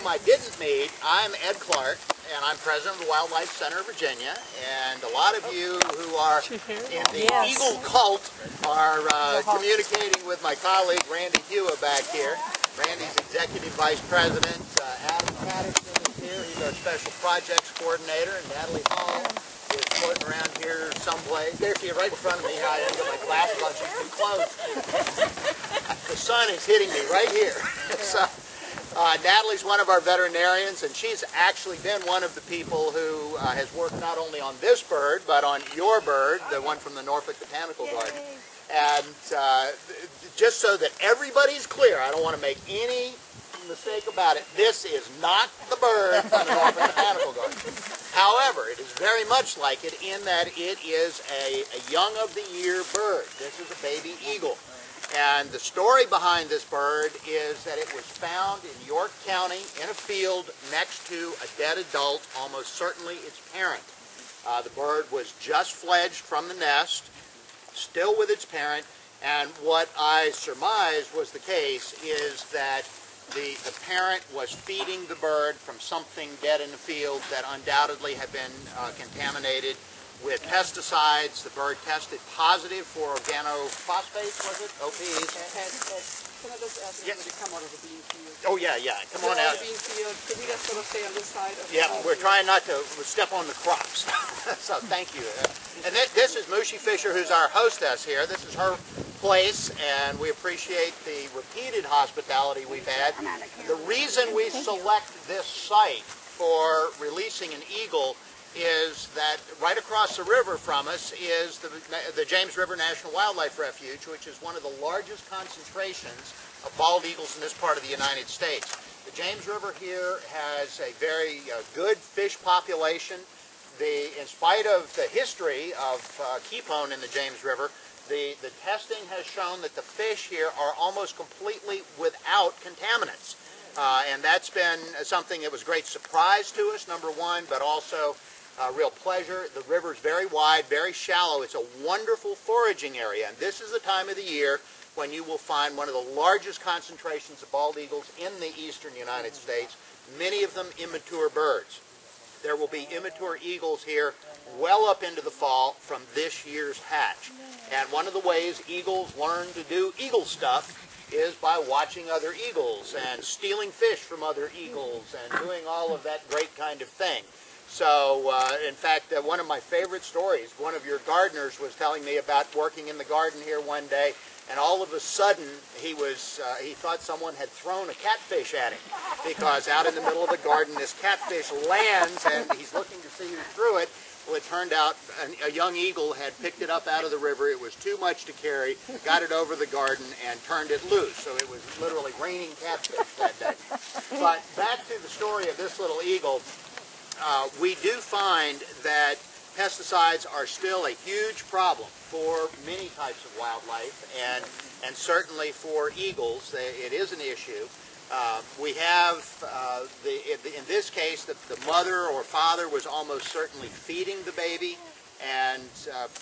I didn't meet, I'm Ed Clark, and I'm president of the Wildlife Center of Virginia. And a lot of you who are in the eagle cult are communicating with my colleague Randy Hewa back here. Randy's executive vice president. Adam Patterson is here. He's our special projects coordinator. And Natalie Hall is floating around here someplace. There she is, right in front of me. I didn't get my glasses on. She's too close. The sun is hitting me right here. So, Natalie's one of our veterinarians, and she's actually been one of the people who has worked not only on this bird, but on your bird, the one from the Norfolk Botanical Garden. And just so that everybody's clear, I don't want to make any mistake about it, this is not the bird from the Norfolk Botanical Garden. However, it is very much like it in that it is a young of the year bird. This is a baby eagle. And the story behind this bird is that it was found in York County in a field next to a dead adult, almost certainly its parent. The bird was just fledged from the nest, still with its parent, and what I surmised was the case is that the parent was feeding the bird from something dead in the field that undoubtedly had been contaminated with pesticides. The bird tested positive for organophosphates, was it? OPs. Can I just ask you to come out of the bean field? Oh, yeah. Come on out. The bean field. Could we just sort of stay on this side? Yeah, we're trying not to step on the crops. So thank you. And this is Mushy Fisher, who's our hostess here. This is her place, and we appreciate the repeated hospitality we've had. The reason we select this site for releasing an eagle is that right across the river from us is the James River National Wildlife Refuge, which is one of the largest concentrations of bald eagles in this part of the United States. The James River here has a very good fish population. In spite of the history of keepone in the James River, the testing has shown that the fish here are almost completely without contaminants. And that's been something that was a great surprise to us, number one, but also real pleasure. The river's very wide, very shallow. It's a wonderful foraging area, and this is the time of the year when you will find one of the largest concentrations of bald eagles in the eastern United States, many of them immature birds. There will be immature eagles here well up into the fall from this year's hatch. And one of the ways eagles learn to do eagle stuff is by watching other eagles and stealing fish from other eagles and doing all of that great kind of thing. So, in fact, one of my favorite stories, one of your gardeners was telling me about working in the garden here one day, and all of a sudden he thought someone had thrown a catfish at him, because out in the middle of the garden this catfish lands and he's looking to see who threw it. Well, it turned out a young eagle had picked it up out of the river. It was too much to carry, got it over the garden, and turned it loose. So it was literally raining catfish that day. But back to the story of this little eagle. We do find that pesticides are still a huge problem for many types of wildlife, and certainly for eagles. It is an issue. We have, in this case, the mother or father was almost certainly feeding the baby and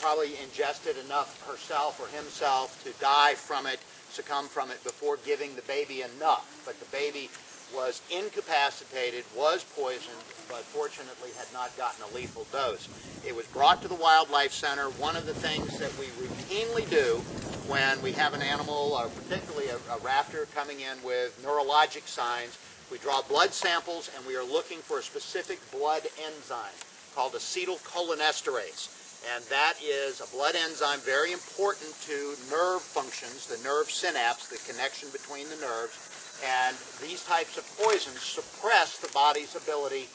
probably ingested enough herself or himself to die from it, succumb from it before giving the baby enough. But the baby was incapacitated, was poisoned, but fortunately had not gotten a lethal dose. It was brought to the Wildlife Center. One of the things that we routinely do when we have an animal, particularly a raptor, coming in with neurologic signs, we draw blood samples and we are looking for a specific blood enzyme called acetylcholinesterase. And that is a blood enzyme very important to nerve functions, the nerve synapse, the connection between the nerves. And these types of poisons suppress the body's ability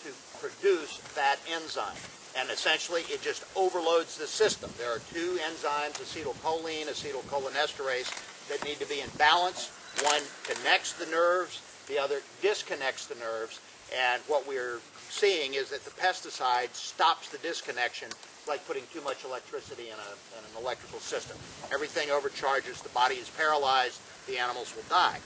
to produce that enzyme. And essentially, it just overloads the system. There are two enzymes, acetylcholine, acetylcholinesterase, that need to be in balance. One connects the nerves, the other disconnects the nerves. And what we're seeing is that the pesticide stops the disconnection. It's like putting too much electricity in an electrical system. Everything overcharges, the body is paralyzed, the animals will die.